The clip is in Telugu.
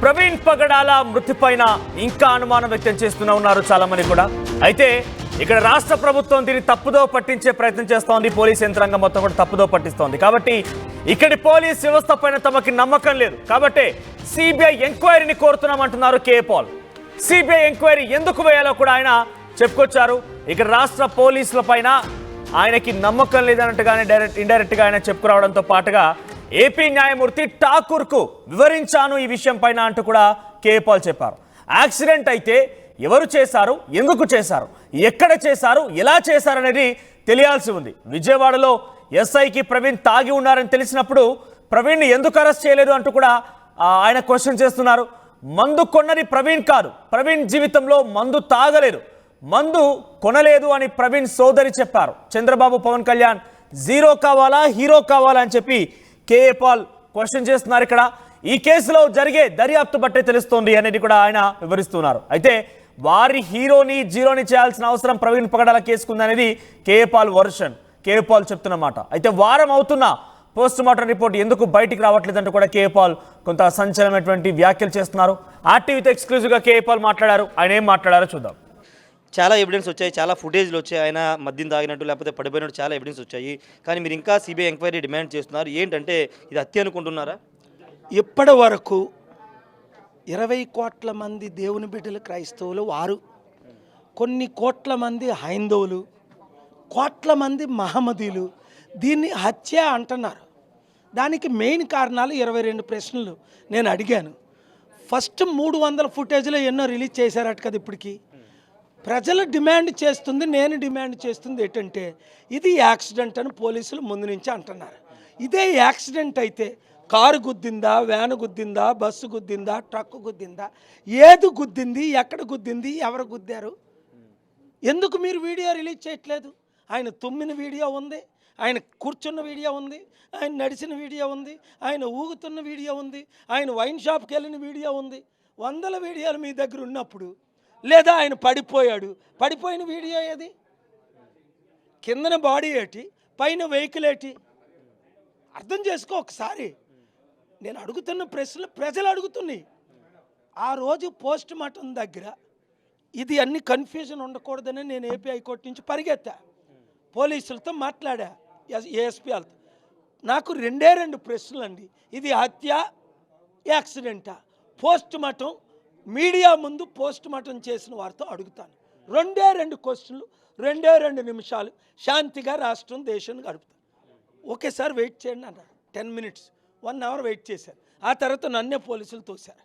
ప్రవీణ్ పగడాల మృతిపైన ఇంకా అనుమానం వ్యక్తం చేస్తూనే ఉన్నారు చాలా మంది కూడా. అయితే ఇక్కడ రాష్ట్ర ప్రభుత్వం దీన్ని తప్పుదో పట్టించే ప్రయత్నం చేస్తోంది. పోలీస్ యంత్రాంగం మొత్తం కూడా తప్పుదో పట్టిస్తోంది. కాబట్టి ఇక్కడి పోలీస్ వ్యవస్థ పైన తమకి నమ్మకం లేదు. కాబట్టి సిబిఐ ఎంక్వైరీని కోరుతున్నామంటున్నారు కే పాల్. సిబిఐ ఎంక్వైరీ ఎందుకు వేయాలో కూడా ఆయన చెప్పుకొచ్చారు. ఇక్కడ రాష్ట్ర పోలీసుల పైన ఆయనకి నమ్మకం లేదన్నట్టుగానే ఇండైరెక్ట్గా ఆయన చెప్పుకురావడంతో పాటుగా ఏపీ న్యాయమూర్తి ఠాకూర్కు వివరించాను ఈ విషయం పైన అంటూ కూడా కే పాల్ చెప్పారు. యాక్సిడెంట్ అయితే ఎవరు చేశారు, ఎందుకు చేశారు, ఎక్కడ చేశారు, ఎలా చేశారనేది తెలియాల్సి ఉంది. విజయవాడలో ఎస్ఐకి ప్రవీణ్ తాగి ఉన్నారని తెలిసినప్పుడు ప్రవీణ్ని ఎందుకు అరెస్ట్ చేయలేదు అంటూ కూడా ఆయన క్వశ్చన్ చేస్తున్నారు. మందు కొన్నది ప్రవీణ్ కాదు, ప్రవీణ్ జీవితంలో మందు తాగలేదు, మందు కొనలేదు అని ప్రవీణ్ సోదరి చెప్పారు. చంద్రబాబు పవన్ కళ్యాణ్ జీరో కావాలా హీరో కావాలా అని చెప్పి కే పాల్ క్వశ్చన్ చేస్తున్నారు. ఇక్కడ ఈ కేసులో జరిగే దర్యాప్తు బట్టే తెలుస్తోంది అనేది కూడా ఆయన వివరిస్తున్నారు. అయితే వారి హీరోని జీరోని చేయాల్సిన అవసరం ప్రవీణ్ పగడాల కేసుకుందనేది కే పాల్ వర్షన్. కే పాల్ చెప్తున్నమాట. అయితే వారం అవుతున్న పోస్ట్ మార్టం రిపోర్ట్ ఎందుకు బయటికి రావట్లేదంటూ కూడా కే పాల్ కొంత సంచలనమైనటువంటి వ్యాఖ్యలు చేస్తున్నారు. ఆర్టీవీతో ఎక్స్క్లూజివ్గా కే పాల్ మాట్లాడారు. ఆయన ఏం మాట్లాడారో చూద్దాం. చాలా ఎవిడెన్స్ వచ్చాయి, చాలా ఫుటేజ్లు వచ్చాయి, ఆయన మద్యం తాగినట్టు లేకపోతే పడిపోయినట్టు చాలా ఎవిడెన్స్ వచ్చాయి. కానీ మీరు ఇంకా సిబిఐ ఎంక్వైరీ డిమాండ్ చేస్తున్నారు. ఏంటంటే ఇది హత్య అనుకుంటున్నారా? ఇప్పటి వరకు 20 కోట్ల మంది దేవుని బిడ్డలు క్రైస్తవులు వారు, కొన్ని కోట్ల మంది హైందవులు, కోట్ల మంది మహమ్మదీలు దీన్ని హత్య అంటున్నారు. దానికి మెయిన్ కారణాలు 22 ప్రశ్నలు నేను అడిగాను. ఫస్ట్ 300 ఫుటేజ్లో ఎన్నో రిలీజ్ చేశారట కదా. ఇప్పటికి ప్రజలు డిమాండ్ చేస్తుంది, నేను డిమాండ్ చేస్తుంది ఏంటంటే ఇది యాక్సిడెంట్ అని పోలీసులు ముందు నుంచి అంటున్నారు. ఇదే యాక్సిడెంట్ అయితే కారు గుద్దిందా, వ్యాను గుద్దిందా, బస్సు గుద్దిందా, ట్రక్ గుద్దిందా, ఏది గుద్దింది, ఎక్కడ గుద్దింది, ఎవరు గుద్దారు, ఎందుకు మీరు వీడియో రిలీజ్ చేయట్లేదు? ఆయన తుమ్మిన వీడియో ఉంది, ఆయన కూర్చున్న వీడియో ఉంది, ఆయన నడిచిన వీడియో ఉంది, ఆయన ఊగుతున్న వీడియో ఉంది, ఆయన వైన్ షాప్కి వెళ్ళిన వీడియో ఉంది. 100 వీడియోలు మీ దగ్గర ఉన్నప్పుడు, లేదా ఆయన పడిపోయాడు, పడిపోయిన వీడియో ఏది, కిందన బాడీ ఏటి, పైన వెహికల్ ఏటి, అర్థం చేసుకో ఒకసారి. నేను అడుగుతున్న ప్రశ్నలు ప్రజలు అడుగుతున్నాయి. ఆ రోజు పోస్ట్ మార్టం దగ్గర ఇది అన్ని కన్ఫ్యూజన్ ఉండకూడదని నేను ఏపీ హైకోర్టు నుంచి పరిగెత్తా, పోలీసులతో మాట్లాడా, ఏఎస్పీ వాళ్ళతో. నాకు 2 ప్రశ్నలు అండి. ఇది హత్య యాక్సిడెంటా? పోస్ట్ మార్టం మీడియా ముందు పోస్ట్ మార్టం చేసిన వారితో అడుగుతాను. 2 క్వశ్చన్లు, 2 నిమిషాలు శాంతిగా రాష్ట్రం దేశం గడుపుతాను. ఓకే సార్ వెయిట్ చేయండి అన్నారు. 10 minutes 1 hour వెయిట్ చేశారు. ఆ తర్వాత నన్నే పోలీసులు తోశారు.